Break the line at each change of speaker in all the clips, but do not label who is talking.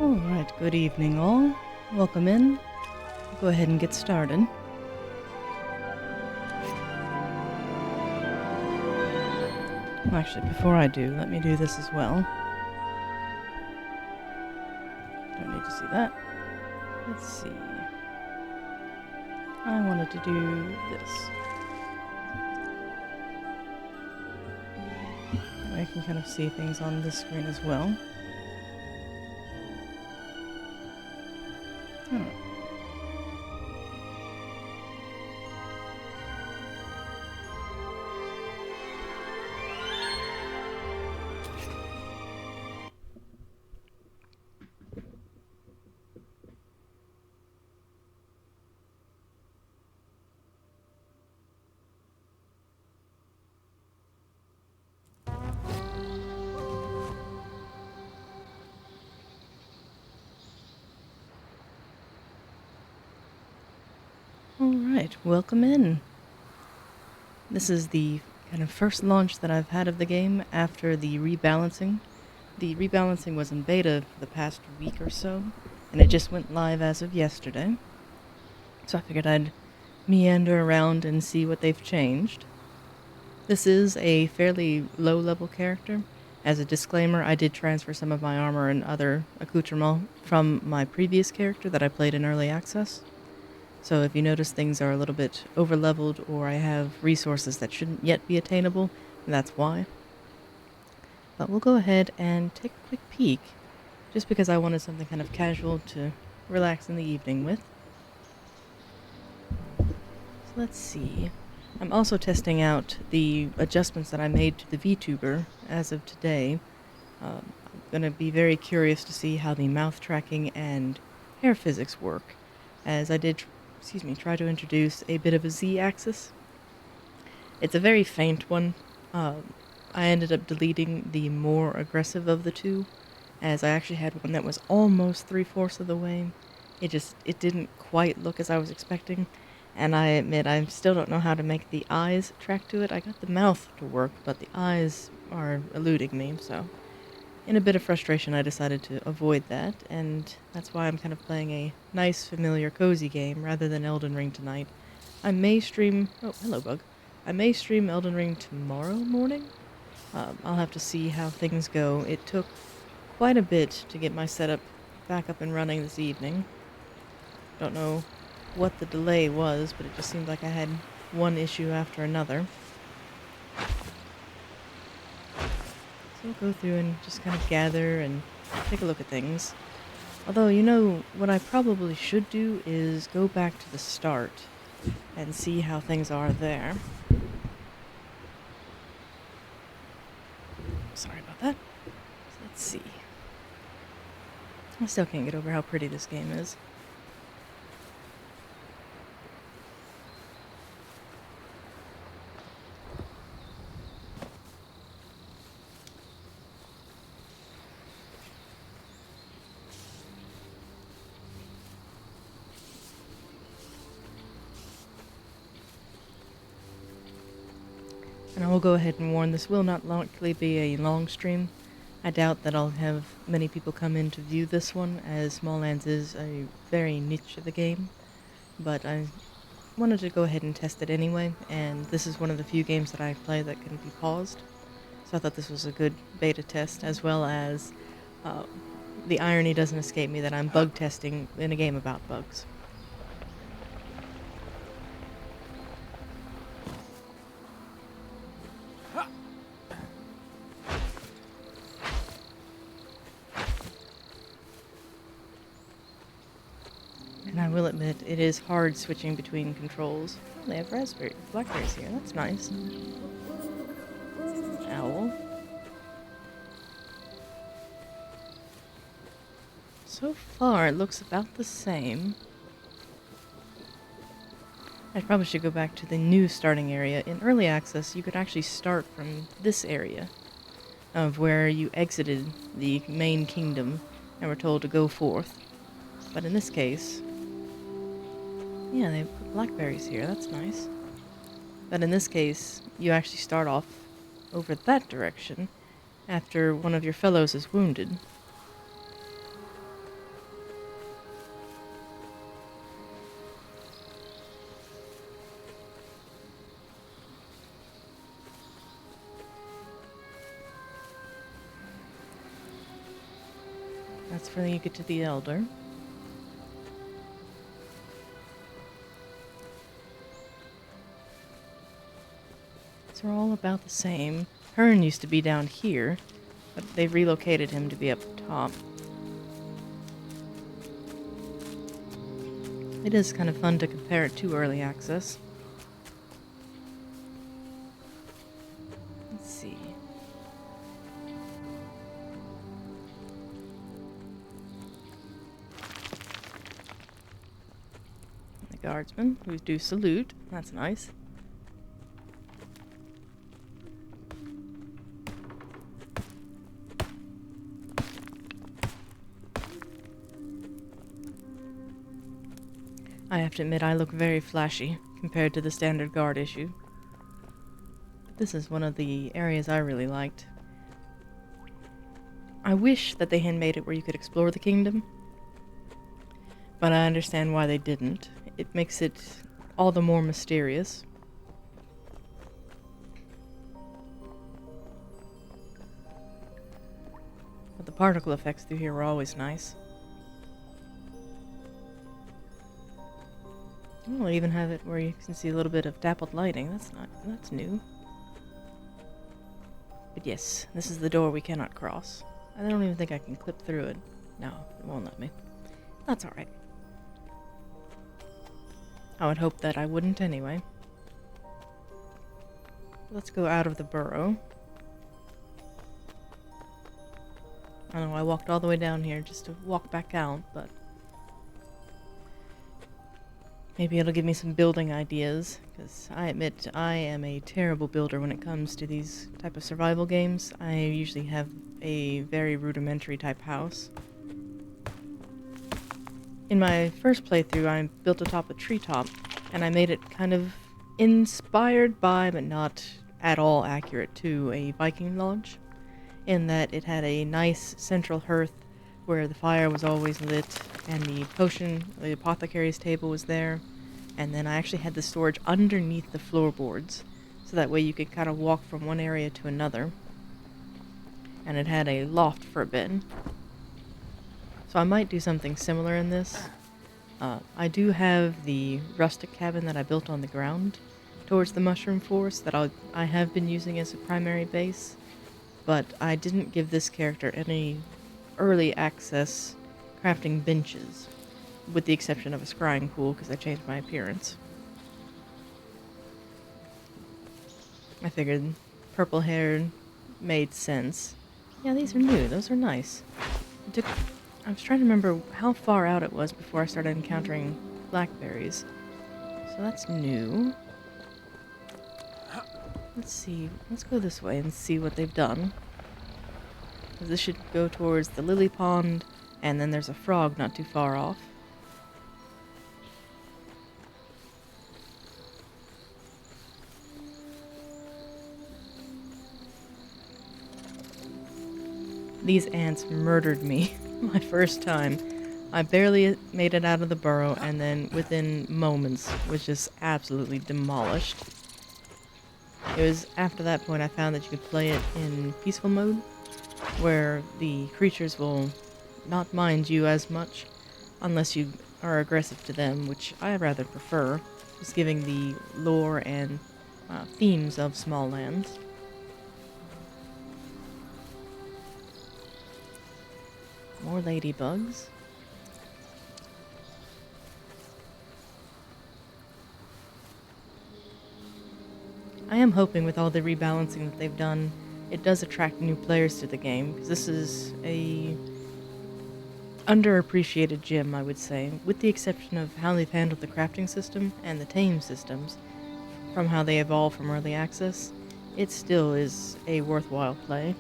Alright, good evening all. Welcome in. Go ahead and get started. Well, actually, before I do, let me do this as well. Don't need to see that. Let's see. I wanted to do this. That way I can kind of see things on this screen as well. Oh. Alright, welcome in. This is the kind of first launch that I've had of the game after the rebalancing. The rebalancing was in beta for the past week or so, and it just went live as of yesterday. So I figured I'd meander around and see what they've changed. This is a fairly low-level character. As a disclaimer, I did transfer some of my armor and other accoutrements from my previous character that I played in early access. So if you notice things are a little bit over-leveled or I have resources that shouldn't yet be attainable, that's why. But we'll go ahead and take a quick peek, just because I wanted something kind of casual to relax in the evening with. So let's see. I'm also testing out the adjustments that I made to the VTuber as of today. I'm going to be very curious to see how the mouth tracking and hair physics work, as I did try to introduce a bit of a Z-axis. It's a very faint one. I ended up deleting the more aggressive of the two, as I actually had one that was almost 3/4 of the way. It didn't quite look as I was expecting, and I admit I still don't know how to make the eyes track to it. I got the mouth to work, but the eyes are eluding me, so in a bit of frustration I decided to avoid that, and that's why I'm kind of playing a nice, familiar, cozy game rather than Elden Ring tonight. I may stream... Oh, hello, bug. I may stream Elden Ring tomorrow morning. I'll have to see how things go. It took quite a bit to get my setup back up and running this evening. Don't know what the delay was, but it just seemed like I had one issue after another. So we'll go through and just kind of gather and take a look at things. Although, you know, what I probably should do is go back to the start and see how things are there. Sorry about that. So let's see. I still can't get over how pretty this game is. And I will go ahead and warn, this will not likely be a long stream. I doubt that I'll have many people come in to view this one, as Smalland is a very niche of the game. But I wanted to go ahead and test it anyway, and this is one of the few games that I play that can be paused. So I thought this was a good beta test, as well as the irony doesn't escape me that I'm bug testing in a game about bugs. And I will admit, it is hard switching between controls. Oh, they have blackberries here, that's nice. Owl. So far, it looks about the same. I probably should go back to the new starting area. In early access, you could actually start from this area of where you exited the main kingdom and were told to go forth. But in this case, yeah, they put blackberries here, that's nice. But in this case, you actually start off over that direction after one of your fellows is wounded. That's where you get to the Elder. These are all about the same. Hearn used to be down here, but they relocated him to be up top. It is kind of fun to compare it to early access. Let's see. The guardsmen, who do salute. That's nice. I have to admit, I look very flashy compared to the standard guard issue. But this is one of the areas I really liked. I wish that they had made it where you could explore the kingdom, but I understand why they didn't. It makes it all the more mysterious. But the particle effects through here were always nice. I'll even have it where you can see a little bit of dappled lighting. That's new. But yes, this is the door we cannot cross. I don't even think I can clip through it. No, it won't let me. That's alright. I would hope that I wouldn't anyway. Let's go out of the burrow. I know I walked all the way down here just to walk back out, but maybe it'll give me some building ideas, because I admit I am a terrible builder when it comes to these type of survival games. I usually have a very rudimentary type house. In my first playthrough, I built atop a treetop, and I made it kind of inspired by, but not at all accurate to, a Viking lodge, in that it had a nice central hearth where the fire was always lit, and the apothecary's table was there, and then I actually had the storage underneath the floorboards, so that way you could kind of walk from one area to another, and it had a loft for a bed. So I might do something similar in this. I do have the rustic cabin that I built on the ground towards the mushroom forest that I have been using as a primary base, but I didn't give this character any early access crafting benches, with the exception of a scrying pool because I changed my appearance. I figured purple hair made sense. Yeah, these are new. Those are nice. I was trying to remember how far out it was before I started encountering blackberries. So that's new. Let's see. Let's go this way and see what they've done. This should go towards the lily pond, and then there's a frog not too far off. These ants murdered me my first time. I barely made it out of the burrow, and then within moments was just absolutely demolished. It was after that point I found that you could play it in peaceful mode, where the creatures will not mind you as much unless you are aggressive to them, which I rather prefer, just giving the lore and themes of Smalland. More ladybugs. I am hoping with all the rebalancing that they've done, it does attract new players to the game, because this is a underappreciated gem, I would say, with the exception of how they've handled the crafting system and the tame systems, from how they evolved from early access. It still is a worthwhile play.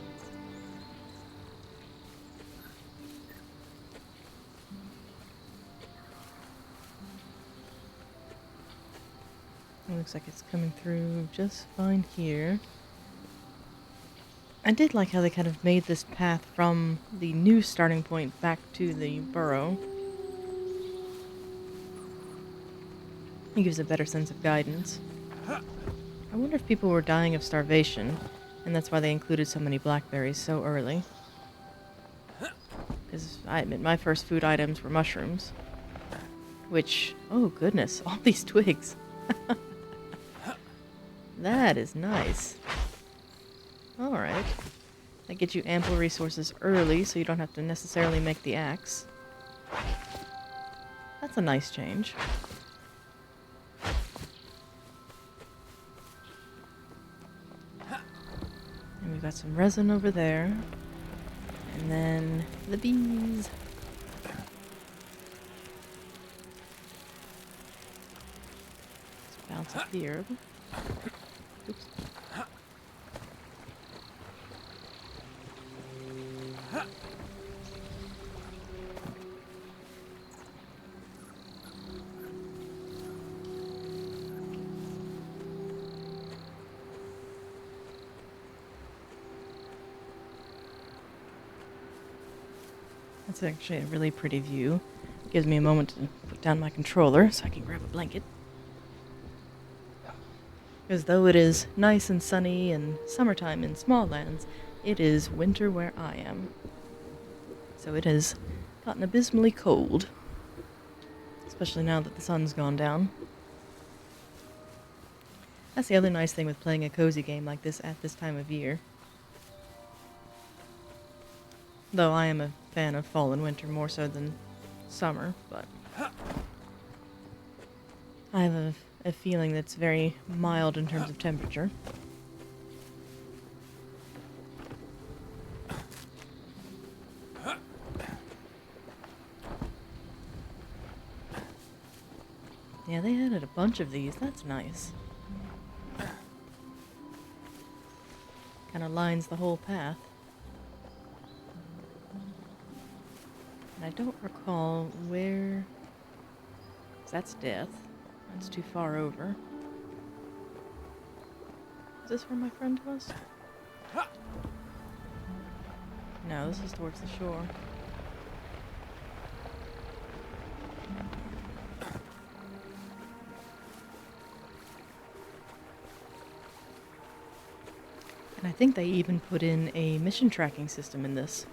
It looks like it's coming through just fine here. I did like how they kind of made this path from the new starting point back to the burrow. It gives a better sense of guidance. I wonder if people were dying of starvation, and that's why they included so many blackberries so early. Because I admit my first food items were mushrooms. Which, oh goodness, all these twigs. That is nice. Alright. That gets you ample resources early, so you don't have to necessarily make the axe. That's a nice change. And we've got some resin over there. And then the bees. Let's bounce up the herb. Oops. That's actually a really pretty view. Gives me a moment to put down my controller so I can grab a blanket. Because though it is nice and sunny and summertime in Smallands, it is winter where I am. So it has gotten abysmally cold. Especially now that the sun's gone down. That's the other nice thing with playing a cozy game like this at this time of year. Though I am a fan of fall and winter more so than summer, but I have a feeling that's very mild in terms of temperature. Yeah, they added a bunch of these. That's nice. Kind of lines the whole path. And I don't recall where... That's death. That's too far over. Is this where my friend was? No, this is towards the shore. And I think they even put in a mission tracking system in this.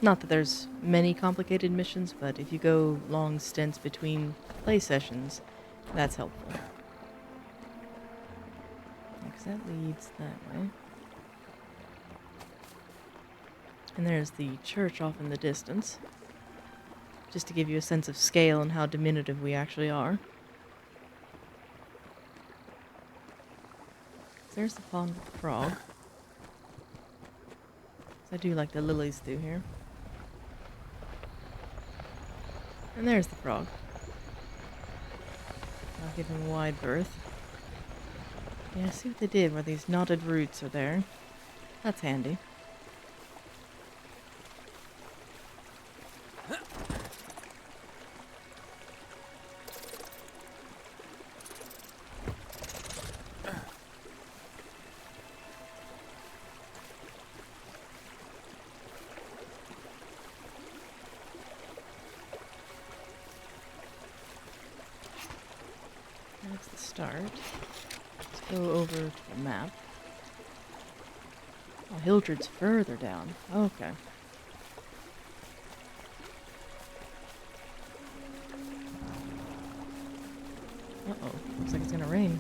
Not that there's many complicated missions, but if you go long stints between play sessions, that's helpful. Because that leads that way. And there's the church off in the distance. Just to give you a sense of scale and how diminutive we actually are. There's the pond with the frog. I do like the lilies through here. And there's the frog. I'll give him a wide berth. Yeah, see what they did where these knotted roots are there. That's handy. That's the start. Let's go over to the map. Oh, Hildred's further down. Okay. Uh-oh. Looks like it's gonna rain.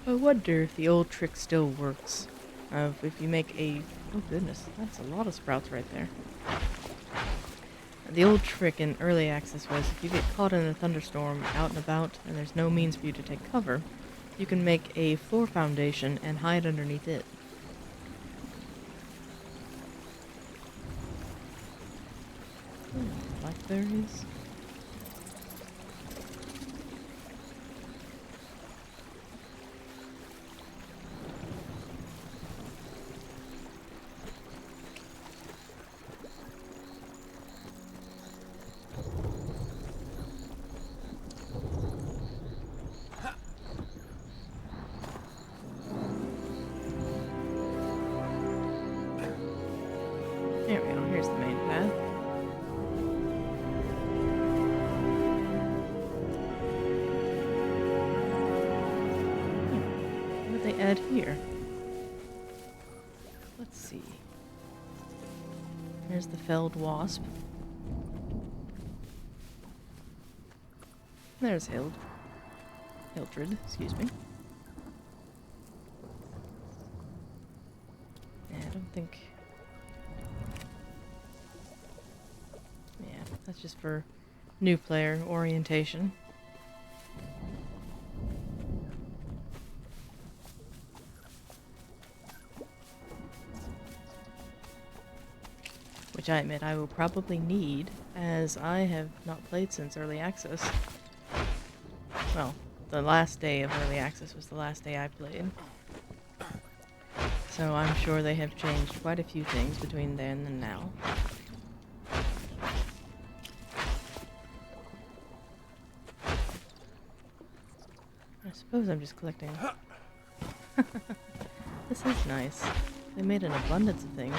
I wonder if the old trick still works. If you make a... Oh goodness, that's a lot of sprouts right there. The old trick in early access was if you get caught in a thunderstorm out and about and there's no means for you to take cover, you can make a floor foundation and hide underneath it. Blackberries. There we go, here's the main path. add here? Let's see. There's the felled wasp. There's Hildred, excuse me. Yeah, I don't think... Yeah, that's just for new player orientation. Which I admit I will probably need, as I have not played since early access. Well, the last day of early access was the last day I played. So I'm sure they have changed quite a few things between then and now. I suppose I'm just collecting. This is nice. They made an abundance of things.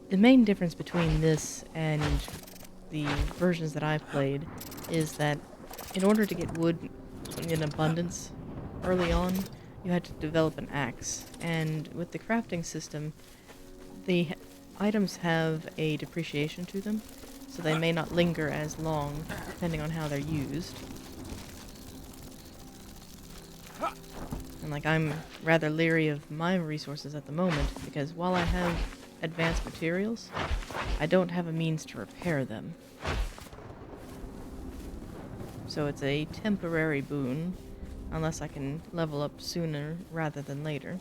The main difference between this and the versions that I've played is that in order to get wood in abundance early on, you had to develop an axe. And with the crafting system, the items have a depreciation to them, so they may not linger as long depending on how they're used. And like, I'm rather leery of my resources at the moment, because while I have advanced materials, I don't have a means to repair them. So it's a temporary boon, unless I can level up sooner rather than later.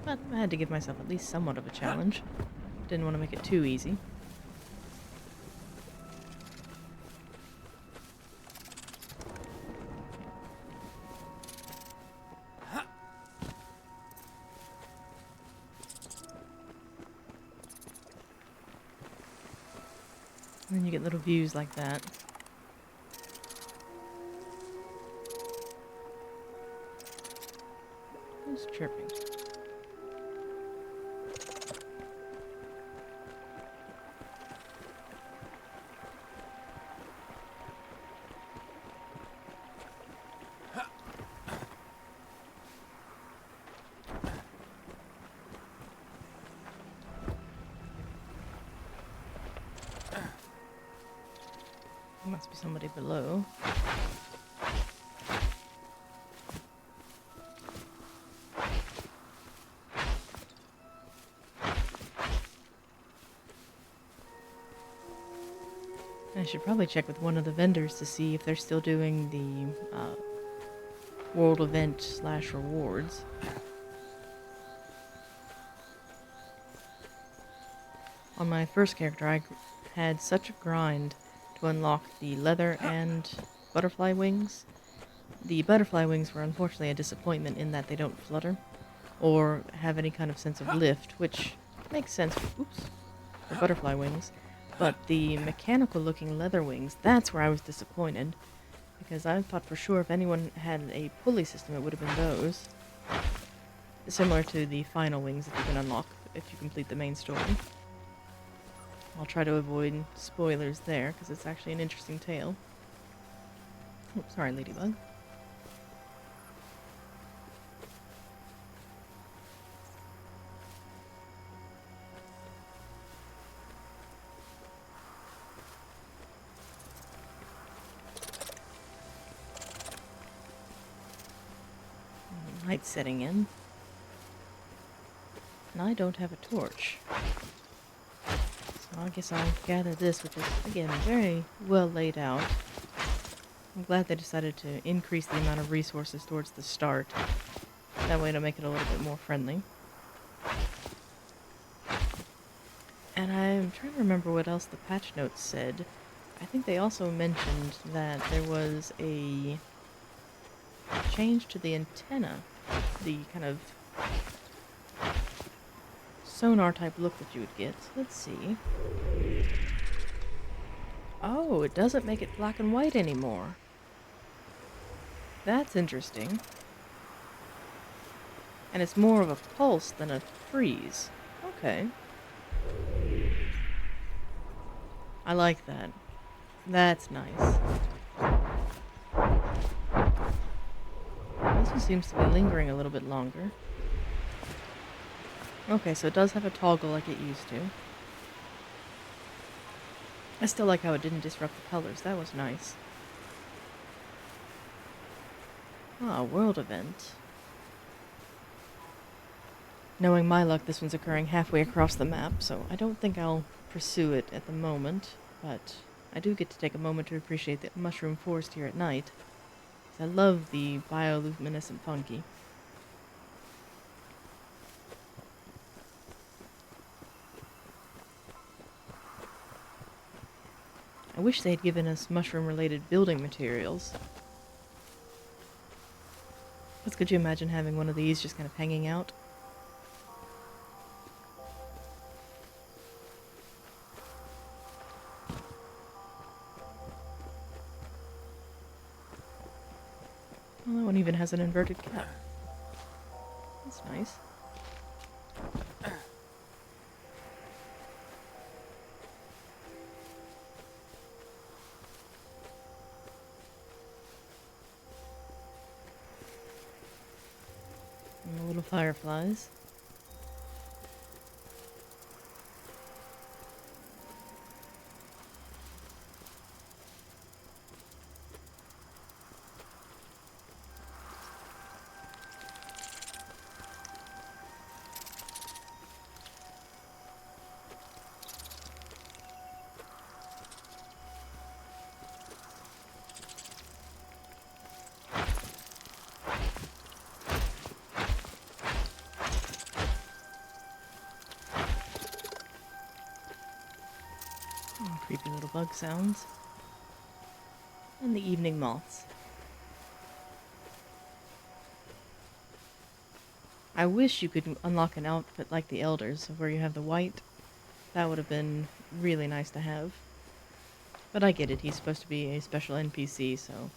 But I had to give myself at least somewhat of a challenge. Didn't want to make it too easy. And then you get little views like that. Who's chirping? There must be somebody below. I should probably check with one of the vendors to see if they're still doing the world event / rewards. On my first character, I had such a grind to unlock the leather and butterfly wings. The butterfly wings were unfortunately a disappointment in that they don't flutter or have any kind of sense of lift, which makes sense for butterfly wings. But the mechanical looking leather wings, that's where I was disappointed, because I thought for sure if anyone had a pulley system it would have been those. Similar to the final wings that you can unlock if you complete the main story. I'll try to avoid spoilers there, because it's actually an interesting tale. Oh, sorry, Ladybug. Night's setting in. And I don't have a torch. So I guess I'll gather this, which is, again, very well laid out. I'm glad they decided to increase the amount of resources towards the start. That way to make it a little bit more friendly. And I'm trying to remember what else the patch notes said. I think they also mentioned that there was a change to the antenna. The kind of sonar type look that you would get. Let's see. Oh, it doesn't make it black and white anymore. That's interesting. And it's more of a pulse than a freeze. Okay. I like that. That's nice. This one seems to be lingering a little bit longer. Okay, so it does have a toggle like it used to. I still like how it didn't disrupt the colors. That was nice. Ah, world event. Knowing my luck, this one's occurring halfway across the map, so I don't think I'll pursue it at the moment, but I do get to take a moment to appreciate the mushroom forest here at night. I love the bioluminescent fungi. I wish they'd given us mushroom-related building materials. Because could you imagine having one of these just kind of hanging out? Well, that one even has an inverted cap. That's nice. And the little fireflies. Creepy little bug sounds. And the evening moths. I wish you could unlock an outfit like the Elders, where you have the white. That would have been really nice to have. But I get it, he's supposed to be a special NPC, so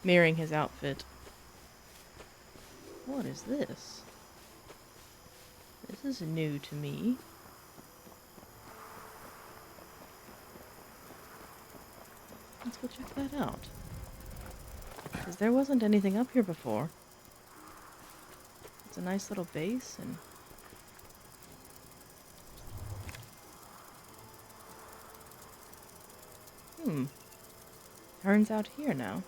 mirroring his outfit. What is this? This is new to me. Let's go check that out. Because there wasn't anything up here before. It's a nice little base, and turns out here now.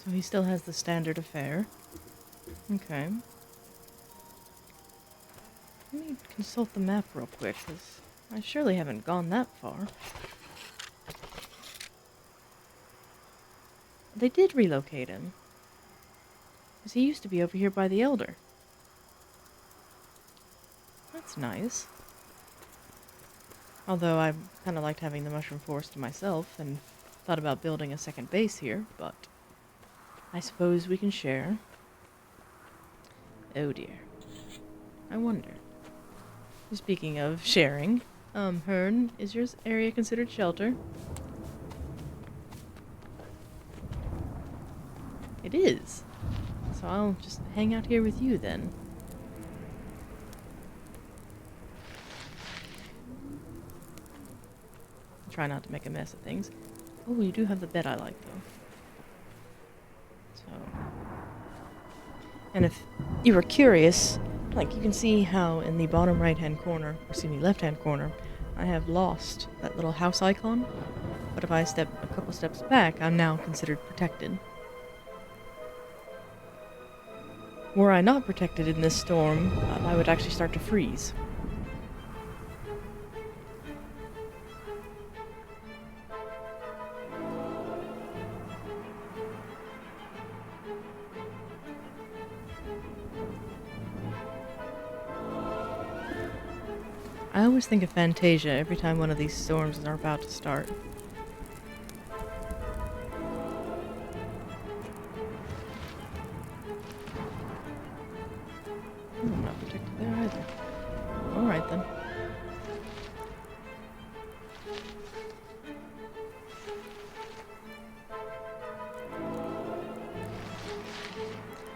So he still has the standard affair. Okay. Let me consult the map real quick, because I surely haven't gone that far. They did relocate him. Because he used to be over here by the Elder. That's nice. Although I kind of liked having the mushroom forest to myself, and thought about building a second base here, but I suppose we can share. Oh dear. I wonder. Speaking of sharing, Hearn, is your area considered shelter? It is. So I'll just hang out here with you then. Try not to make a mess of things. Oh, you do have the bed I like, though. So... And if you were curious, like, you can see how in the bottom right-hand corner, or excuse me, left-hand corner, I have lost that little house icon. But if I step a couple steps back, I'm now considered protected. Were I not protected in this storm, I would actually start to freeze. I always think of Fantasia every time one of these storms are about to start. Oh, I'm not protected there either. Alright then.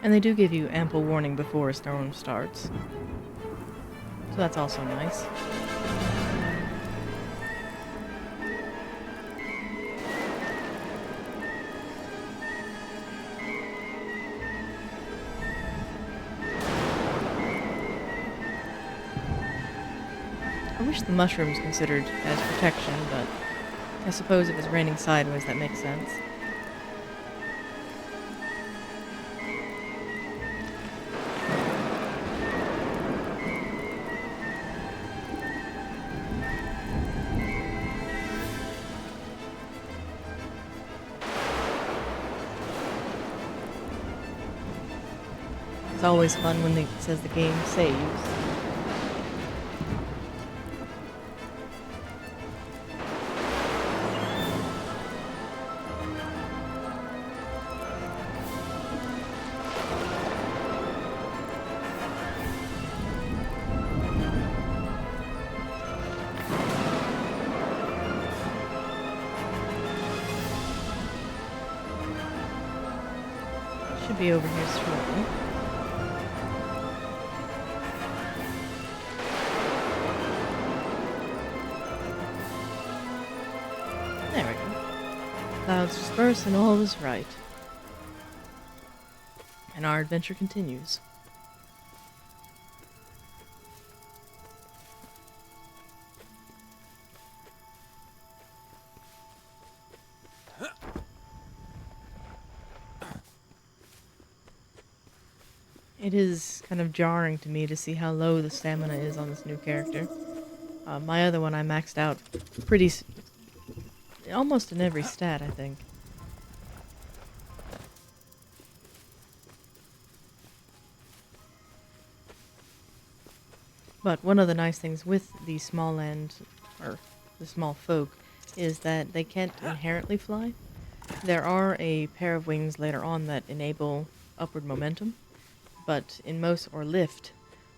And they do give you ample warning before a storm starts. So that's also nice. I wish the mushroom's considered as protection, but I suppose if it's raining sideways, that makes sense. It's always fun when it says the game saves. Should be over here shortly. There we go. Clouds disperse and all is right. And our adventure continues. It is kind of jarring to me to see how low the stamina is on this new character. My other one I maxed out almost in every stat, I think. But one of the nice things with the Smalland, or the small folk, is that they can't inherently fly. There are a pair of wings later on that enable upward momentum, or lift,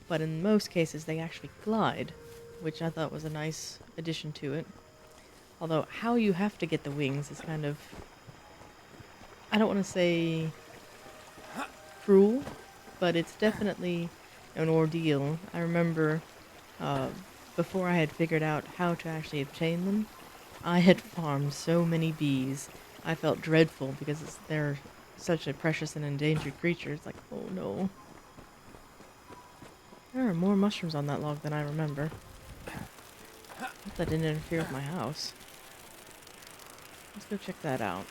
but in most cases they actually glide, which I thought was a nice addition to it. Although how you have to get the wings is kind of, I don't want to say cruel, but it's definitely an ordeal. I remember before I had figured out how to actually obtain them, I had farmed so many bees. I felt dreadful because they're such a precious and endangered creature. It's like, oh no. There are more mushrooms on that log than I remember. Hope that didn't interfere with my house. Let's go check that out.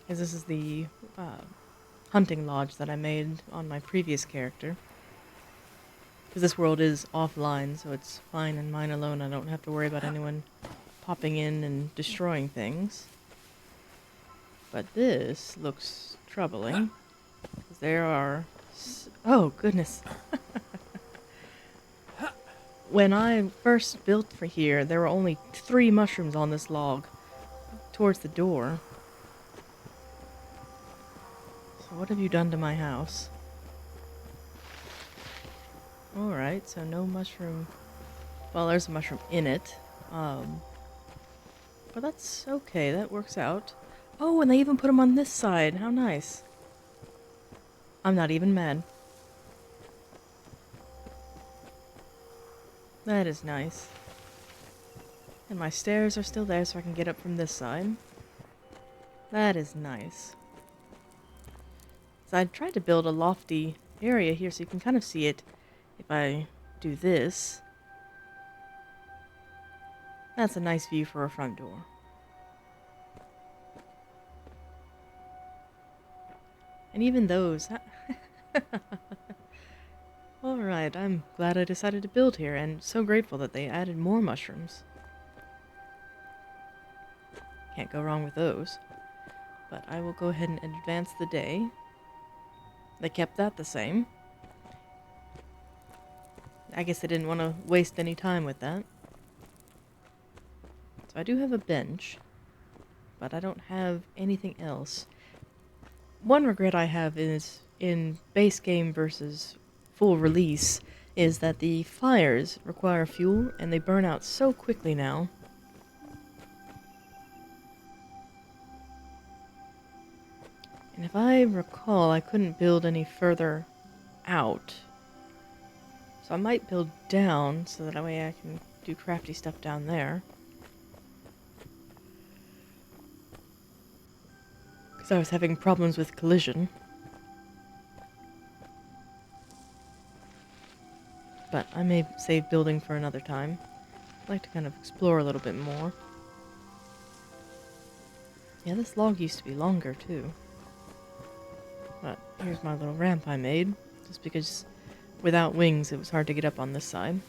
Because this is the hunting lodge that I made on my previous character. Because this world is offline, so it's fine and mine alone. I don't have to worry about anyone popping in and destroying things. But this looks troubling. Because there are... oh, goodness. When I first built for here, there were only 3 mushrooms on this log towards the door. So what have you done to my house? Alright, so no mushroom. Well, there's a mushroom in it. But that's okay, that works out. Oh, and they even put them on this side. How nice. I'm not even mad. That is nice. And my stairs are still there so I can get up from this side. That is nice. So I tried to build a lofty area here so you can kind of see it if I do this. That's a nice view for a front door. And even those... Alright, I'm glad I decided to build here, and so grateful that they added more mushrooms. Can't go wrong with those. But I will go ahead and advance the day. They kept that the same. I guess they didn't want to waste any time with that. So I do have a bench, but I don't have anything else. One regret I have is in base game versus full release is that the fires require fuel and they burn out so quickly now. And if I recall, I couldn't build any further out. So I might build down so that way I can do crafty stuff down there. Because I was having problems with collision. But I may save building for another time. I'd like to kind of explore a little bit more. Yeah, this log used to be longer too. But here's my little ramp I made. Just because without wings it was hard to get up on this side.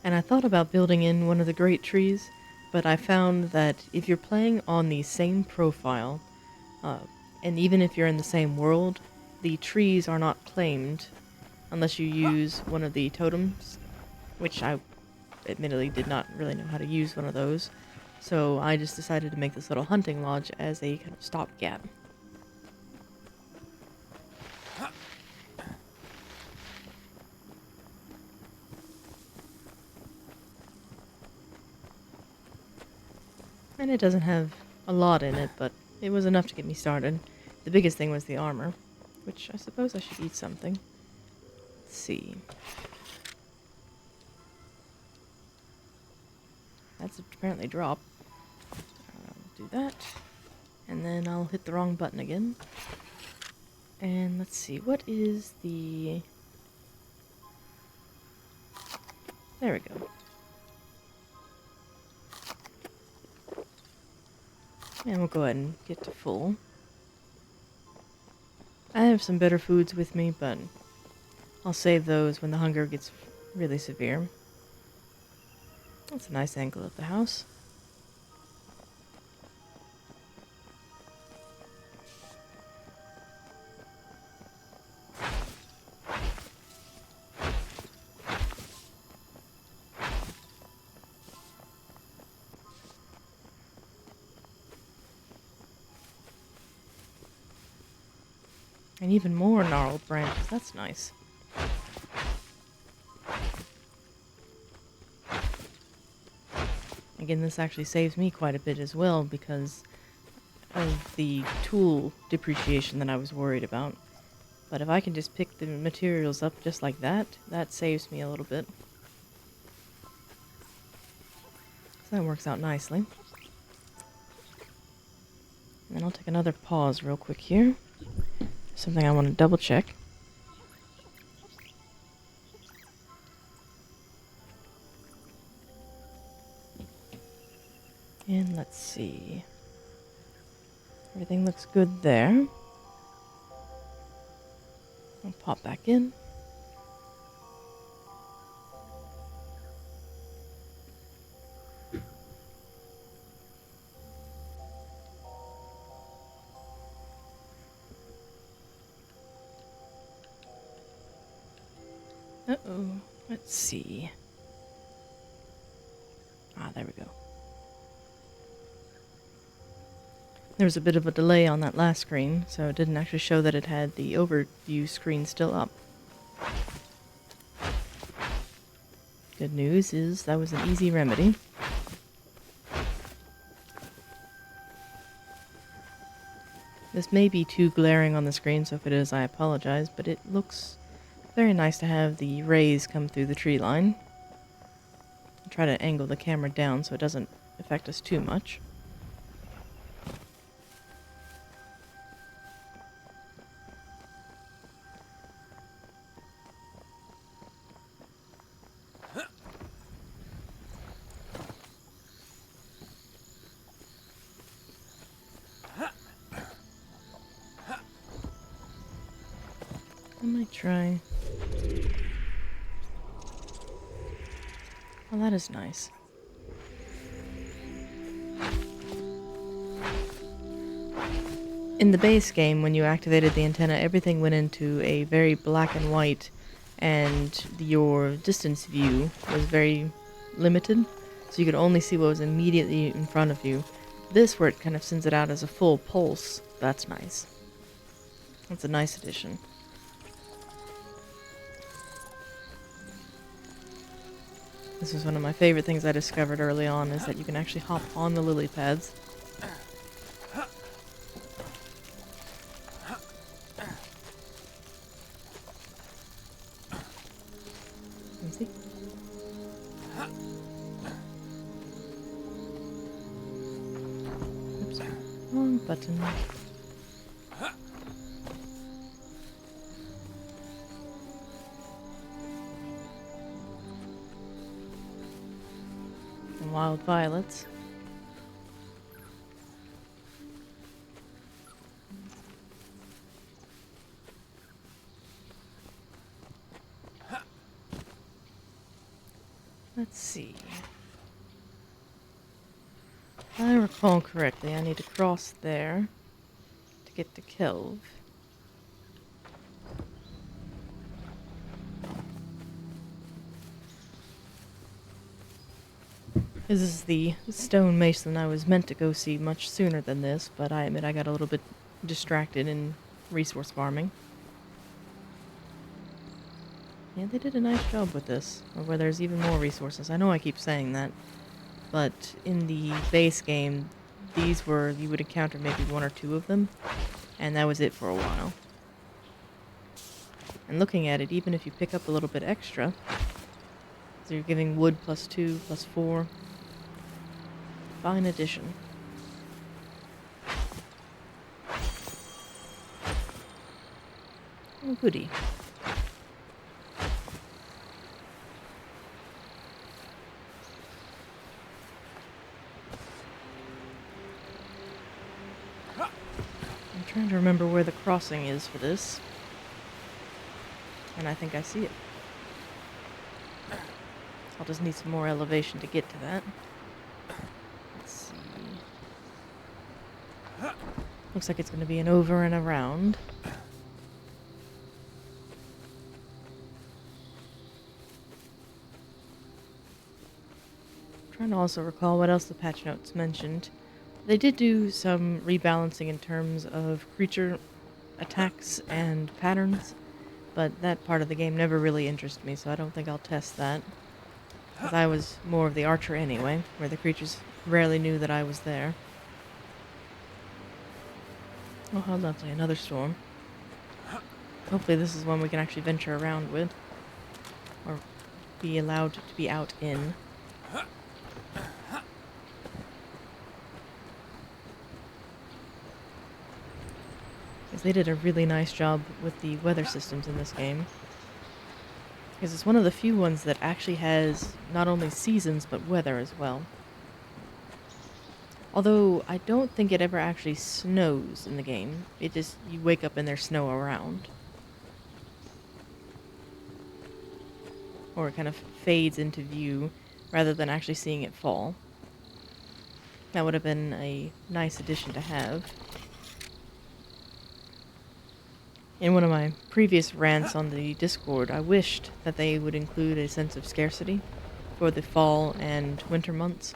And I thought about building in one of the great trees, but I found that if you're playing on the same profile, and even if you're in the same world, the trees are not claimed unless you use one of the totems, which I admittedly did not really know how to use one of those. So I just decided to make this little hunting lodge as a kind of stopgap. And it doesn't have a lot in it, but it was enough to get me started. The biggest thing was the armor, which I suppose I should eat something. Let's see. That's apparently dropped. I'll do that. And then I'll hit the wrong button again. And let's see, what is the... There we go. And we'll go ahead and get to full. I have some better foods with me, but I'll save those when the hunger gets really severe. That's a nice angle of the house. And even more gnarled branches, that's nice. Again, this actually saves me quite a bit as well because of the tool depreciation that I was worried about. But if I can just pick the materials up just like that, that saves me a little bit. So that works out nicely. And then I'll take another pause real quick here. Something I want to double check. And let's see. Everything looks good there. I'll pop back in. Uh-oh. Let's see. Ah, there we go. There was a bit of a delay on that last screen, so it didn't actually show that it had the overview screen still up. Good news is that was an easy remedy. This may be too glaring on the screen, so if it is, I apologize, but it looks very nice to have the rays come through the tree line. I'll try to angle the camera down so it doesn't affect us too much. I might try. Well, that is nice. In the base game, when you activated the antenna, everything went into a very black and white, and your distance view was very limited, so you could only see what was immediately in front of you. This, where it kind of sends it out as a full pulse, that's nice. That's a nice addition. This is one of my favorite things I discovered early on, is that you can actually hop on the lily pads. See? Oops, wrong button. And wild violets. Let's see. If I recall correctly, I need to cross there to get to Kelv. This is the stone mason I was meant to go see much sooner than this, but I admit I got a little bit distracted in resource farming. Yeah, they did a nice job with this, where there's even more resources. I know I keep saying that, but in the base game, these were, you would encounter maybe one or two of them, and that was it for a while. And looking at it, even if you pick up a little bit extra, so you're giving wood +2, +4, fine addition. Oh, goody. I'm trying to remember where the crossing is for this. And I think I see it. I'll just need some more elevation to get to that. Let's see. Looks like it's going to be an over and around. I'm trying to also recall what else the patch notes mentioned. They did do some rebalancing in terms of creature attacks and patterns, but that part of the game never really interested me, so I don't think I'll test that. Because I was more of the archer anyway, where the creatures rarely knew that I was there. Oh, how lovely, another storm. Hopefully this is one we can actually venture around with. Or be allowed to be out in. Because they did a really nice job with the weather systems in this game. Because it's one of the few ones that actually has not only seasons, but weather as well. Although, I don't think it ever actually snows in the game. It just, you wake up and there's snow around. Or it kind of fades into view, rather than actually seeing it fall. That would have been a nice addition to have. In one of my previous rants on the Discord, I wished that they would include a sense of scarcity for the fall and winter months.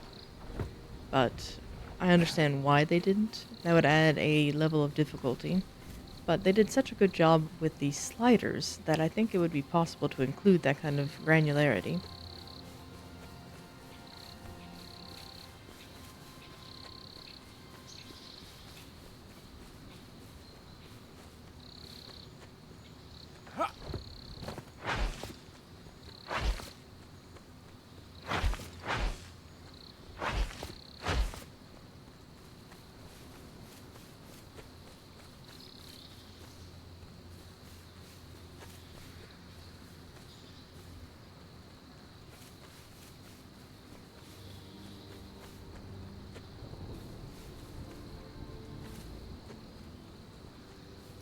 But I understand why they didn't. That would add a level of difficulty. But they did such a good job with the sliders that I think it would be possible to include that kind of granularity.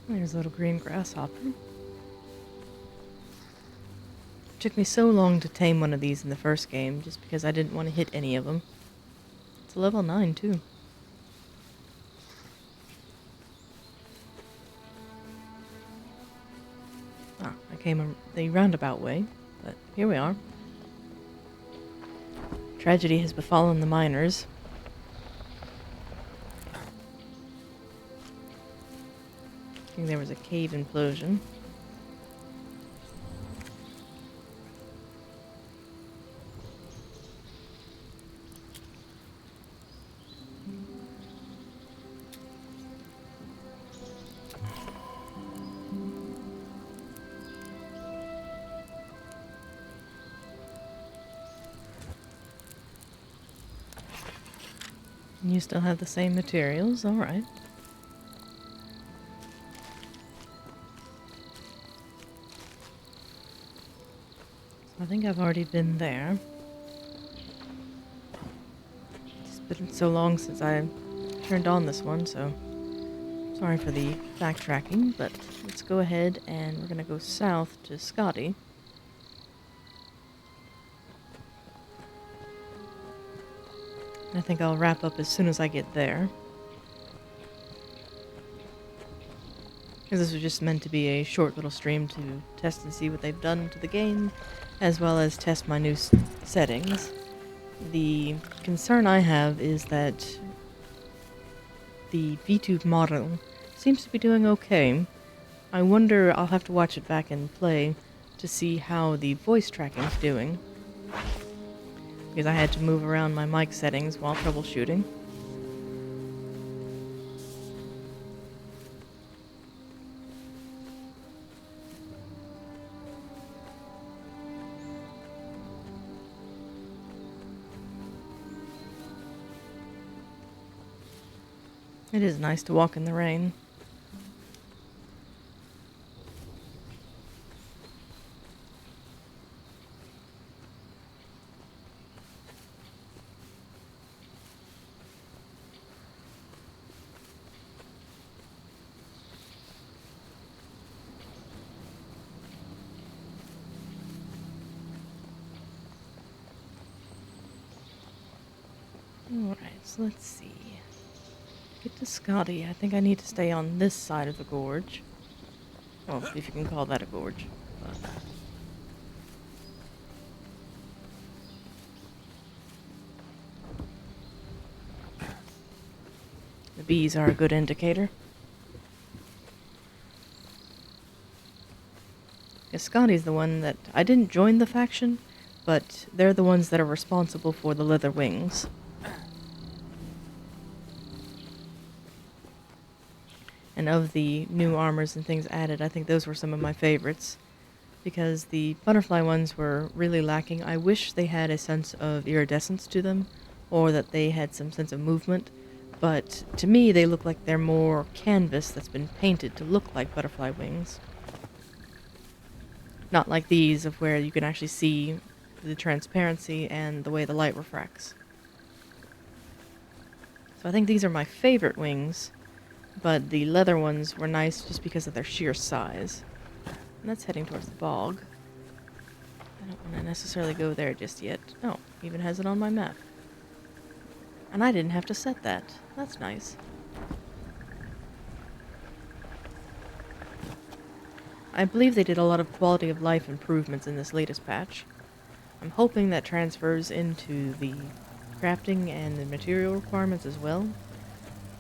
There's a little green grasshopper. It took me so long to tame one of these in the first game, just because I didn't want to hit any of them. It's a level 9, too. Ah, I came the roundabout way, but here we are. Tragedy has befallen the miners. I think there was a cave implosion. You still have the same materials, alright. I think I've already been there. It's been so long since I turned on this one, so sorry for the backtracking, but let's go ahead and we're gonna go south to Scotty. I think I'll wrap up as soon as I get there. Because this was just meant to be a short little stream to test and see what they've done to the game, as well as test my new settings. The concern I have is that the VTube model seems to be doing okay. I wonder, I'll have to watch it back and play to see how the voice tracking's doing. Because I had to move around my mic settings while troubleshooting. It is nice to walk in the rain. Alright, so let's see. Get to Scotty. I think I need to stay on this side of the gorge. Well, if you can call that a gorge. But the bees are a good indicator. Yeah, Scotty's the one that... I didn't join the faction, but they're the ones that are responsible for the leather wings. And of the new armors and things added, I think those were some of my favorites. Because the butterfly ones were really lacking. I wish they had a sense of iridescence to them, or that they had some sense of movement. But to me, they look like they're more canvas that's been painted to look like butterfly wings. Not like these, of where you can actually see the transparency and the way the light refracts. So I think these are my favorite wings, but the leather ones were nice just because of their sheer size. And that's heading towards the bog. I don't want to necessarily go there just yet. Oh, even has it on my map. And I didn't have to set that. That's nice. I believe they did a lot of quality of life improvements in this latest patch. I'm hoping that transfers into the crafting and the material requirements as well.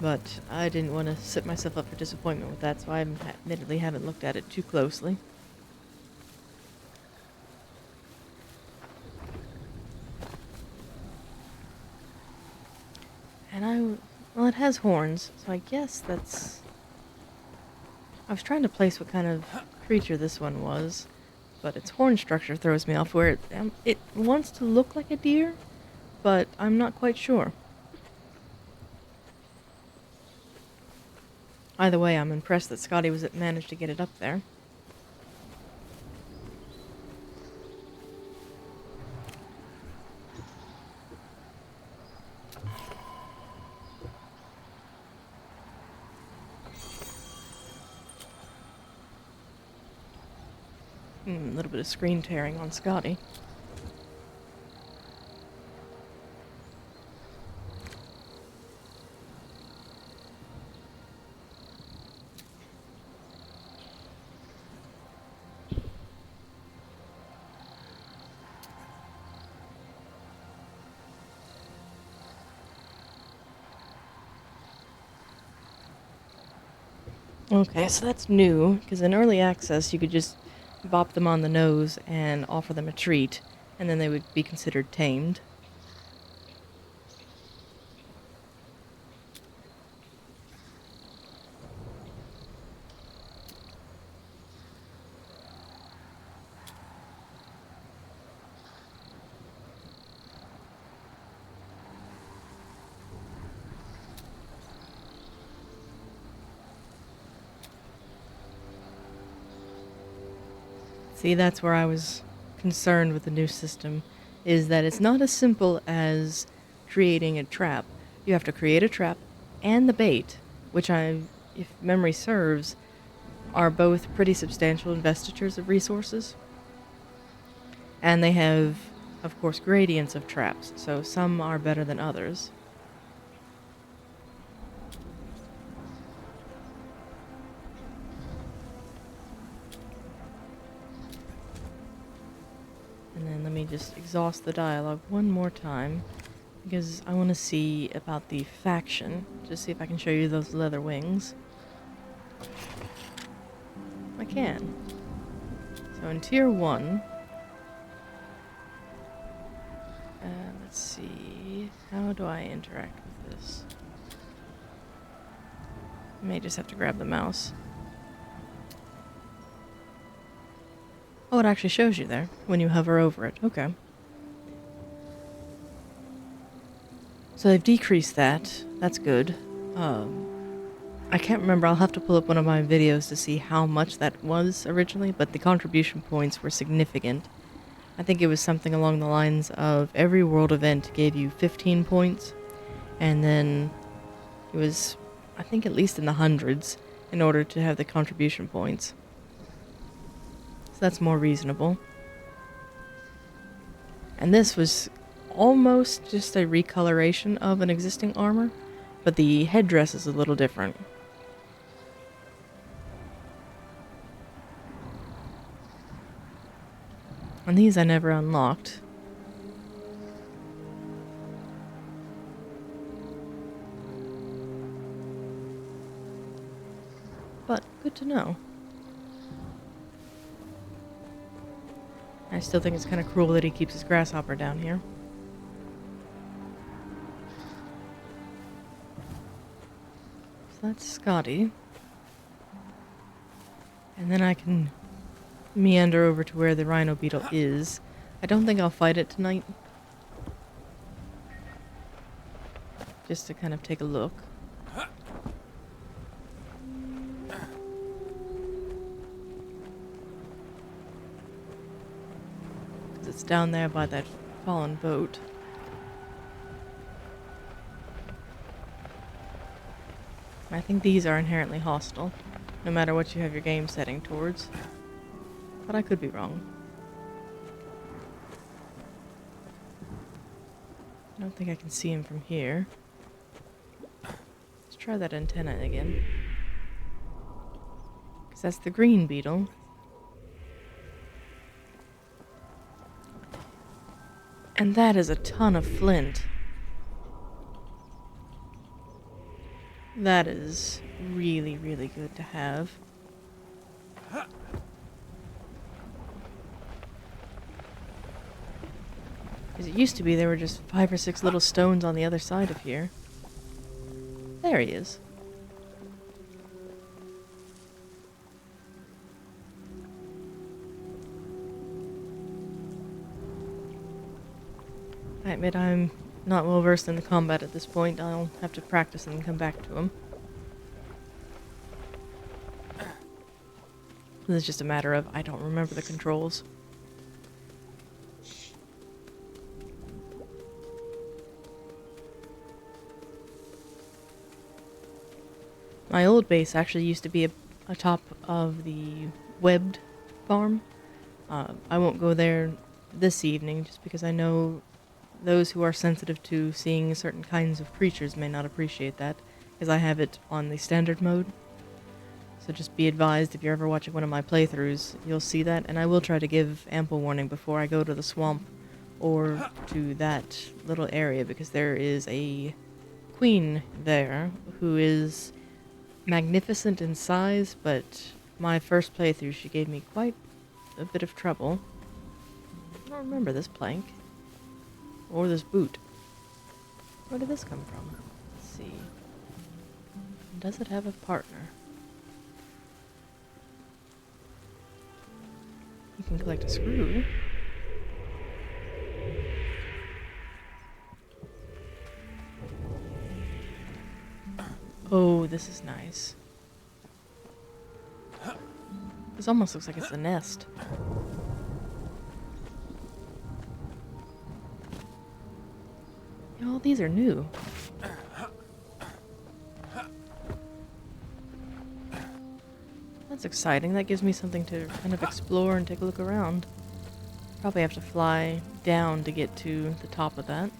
But I didn't want to set myself up for disappointment with that, so I admittedly haven't looked at it too closely. And well, it has horns, so I guess that's... I was trying to place what kind of creature this one was, but its horn structure throws me off, where it wants to look like a deer, but I'm not quite sure. Either way, I'm impressed that Scotty managed to get it up there. A little bit of screen tearing on Scotty. Okay, so that's new, because in early access you could just bop them on the nose and offer them a treat, and then they would be considered tamed. See, that's where I was concerned with the new system, is that it's not as simple as creating a trap. You have to create a trap and the bait, which if memory serves, are both pretty substantial investitures of resources. And they have, of course, gradients of traps, so some are better than others. And then let me just exhaust the dialogue one more time, because I want to see about the faction. Just see if I can show you those leather wings. I can. So in Tier 1... let's see... How do I interact with this? I may just have to grab the mouse. Oh, it actually shows you there when you hover over it. Okay. So they've decreased that. That's good. I can't remember. I'll have to pull up one of my videos to see how much that was originally, but the contribution points were significant. I think it was something along the lines of every world event gave you 15 points, and then it was, I think, at least in the hundreds in order to have the contribution points. So that's more reasonable. And this was almost just a recoloration of an existing armor, but the headdress is a little different. And these I never unlocked. But good to know. I still think it's kind of cruel that he keeps his grasshopper down here. So that's Scotty. And then I can meander over to where the rhino beetle is. I don't think I'll fight it tonight. Just to kind of take a look. Because it's down there by that fallen boat. I think these are inherently hostile, no matter what you have your game setting towards. But I could be wrong. I don't think I can see him from here. Let's try that antenna again. Because that's the green beetle. And that is a ton of flint. That is really, really good to have. Because it used to be there were just 5 or 6 little stones on the other side of here. There he is. I admit I'm not well versed in the combat at this point. I'll have to practice and come back to him. This is just a matter of I don't remember the controls. My old base actually used to be atop of the webbed farm. I won't go there this evening just because I know those who are sensitive to seeing certain kinds of creatures may not appreciate that, because I have it on the standard mode. So just be advised, if you're ever watching one of my playthroughs, you'll see that, and I will try to give ample warning before I go to the swamp or to that little area, because there is a queen there who is magnificent in size, but my first playthrough she gave me quite a bit of trouble. I don't remember this plank. Or this boot. Where did this come from? Let's see. Does it have a partner? You can collect a screw. Oh, this is nice. This almost looks like it's a nest. Oh, these are new. That's exciting. That gives me something to kind of explore and take a look around. Probably have to fly down to get to the top of that.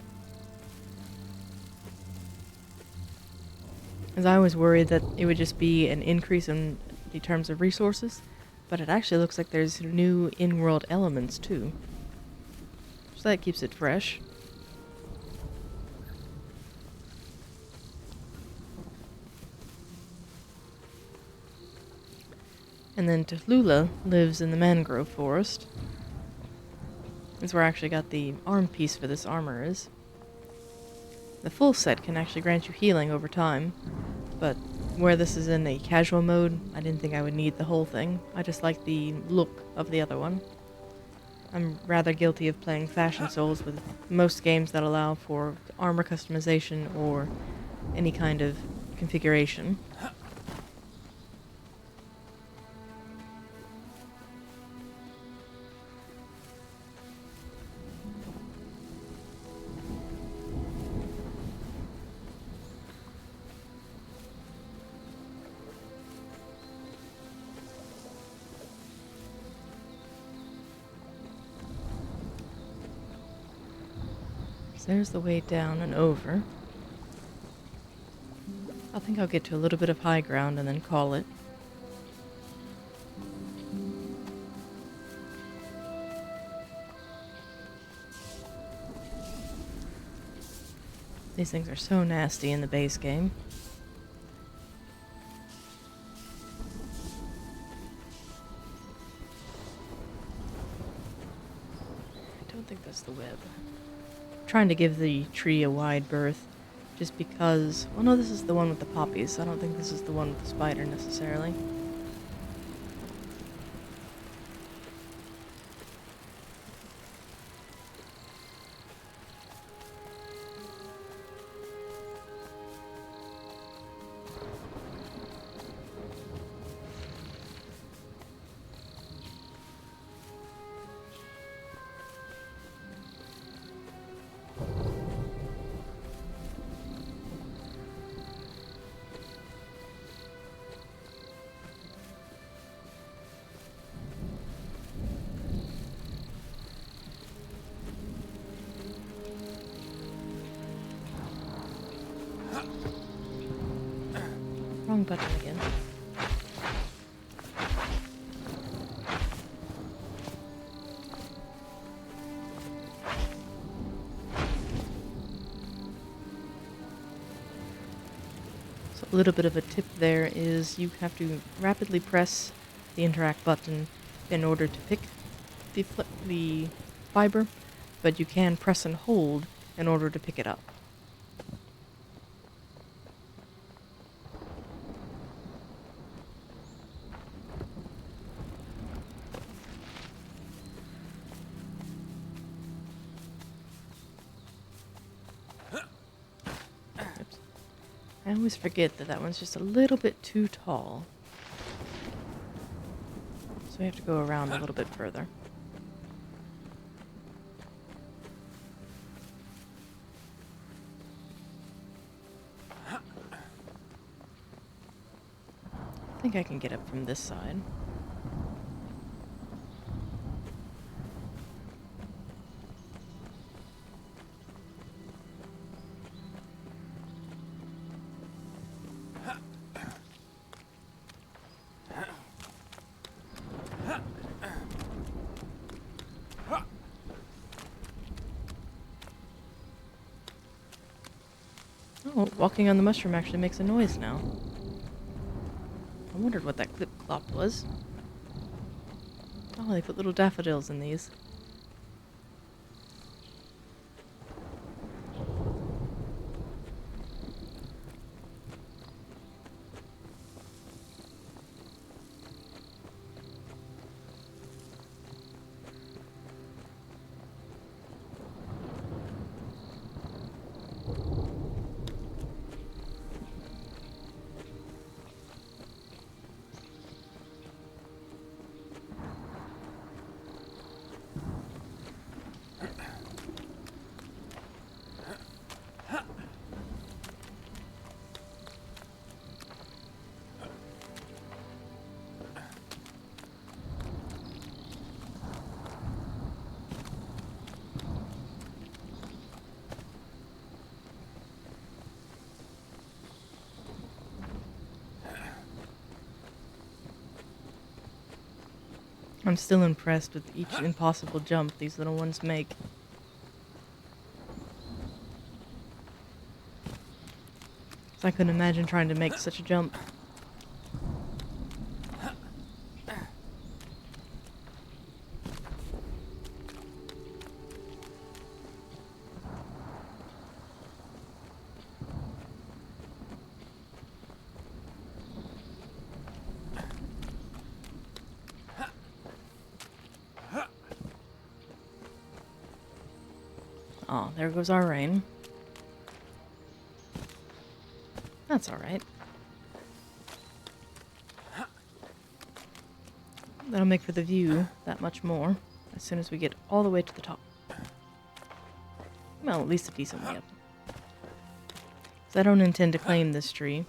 As I was worried that it would just be an increase in the terms of resources, but it actually looks like there's new in-world elements too. So that keeps it fresh. And then Tallulah lives in the mangrove forest. That's where I actually got the arm piece for this armor is. The full set can actually grant you healing over time, but where this is in a casual mode, I didn't think I would need the whole thing. I just like the look of the other one. I'm rather guilty of playing Fashion Souls with most games that allow for armor customization or any kind of configuration. So there's the way down and over. I think I'll get to a little bit of high ground and then call it. These things are so nasty in the base game. I don't think that's the web. I'm trying to give the tree a wide berth, just because... Well, no, this is the one with the poppies. I don't think this is the one with the spider, necessarily. Wrong button again. So a little bit of a tip there is you have to rapidly press the interact button in order to pick the fiber, but you can press and hold in order to pick it up. Oops. I always forget that that one's just a little bit too tall. So we have to go around a little bit further. I think I can get up from this side. Oh, walking on the mushroom actually makes a noise now. I wondered what that clip-clop was. Oh, they put little daffodils in these. I'm still impressed with each impossible jump these little ones make. So I couldn't imagine trying to make such a jump. Oh, there goes our rain. That's alright. That'll make for the view that much more as soon as we get all the way to the top. Well, at least a decent way up. So I don't intend to claim this tree,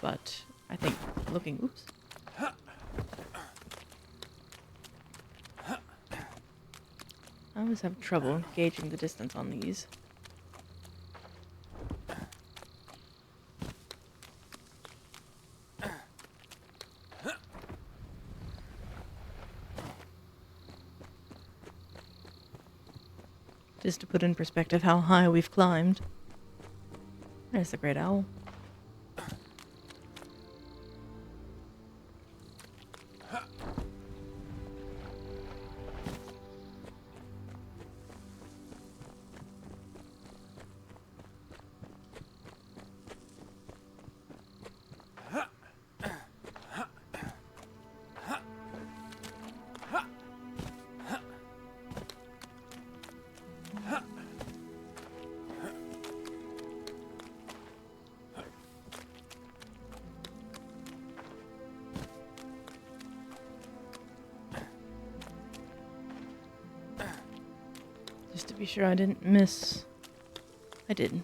but I think looking... Oops. I always have trouble gauging the distance on these. Just to put in perspective how high we've climbed. There's the great owl. Just to be sure I didn't miss. I didn't.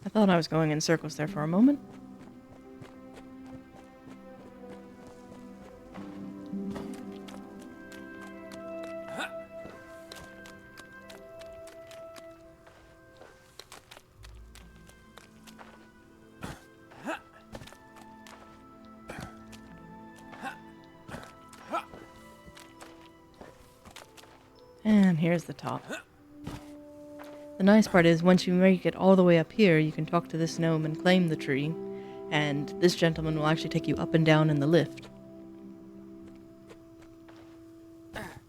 I thought I was going in circles there for a moment. And here's the top. The nice part is, once you make it all the way up here, you can talk to this gnome and claim the tree, and this gentleman will actually take you up and down in the lift.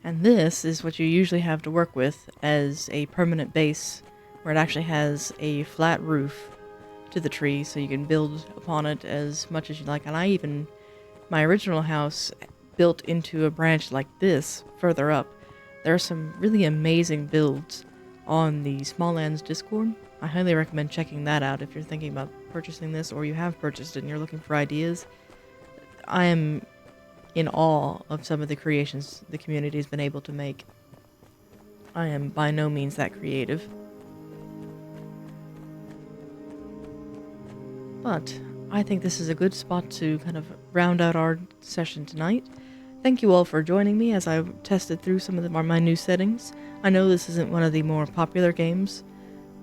And this is what you usually have to work with as a permanent base, where it actually has a flat roof to the tree, so you can build upon it as much as you like. And my original house built into a branch like this, further up. There are some really amazing builds on the Smalland Discord. I highly recommend checking that out if you're thinking about purchasing this, or you have purchased it and you're looking for ideas. I am in awe of some of the creations the community has been able to make. I am by no means that creative. But I think this is a good spot to kind of round out our session tonight. Thank you all for joining me as I tested through some of my new settings. I know this isn't one of the more popular games,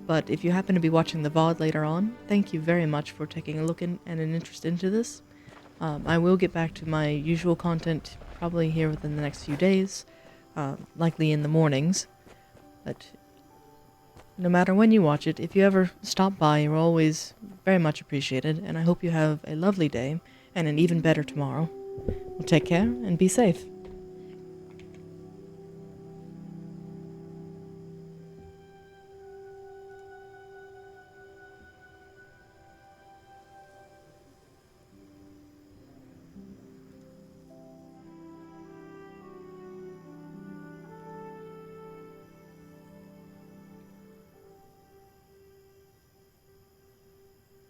but if you happen to be watching the VOD later on, thank you very much for taking a look and an interest into this. I will get back to my usual content probably here within the next few days, likely in the mornings. But no matter when you watch it, if you ever stop by, you're always very much appreciated, and I hope you have a lovely day and an even better tomorrow. Well, take care and be safe.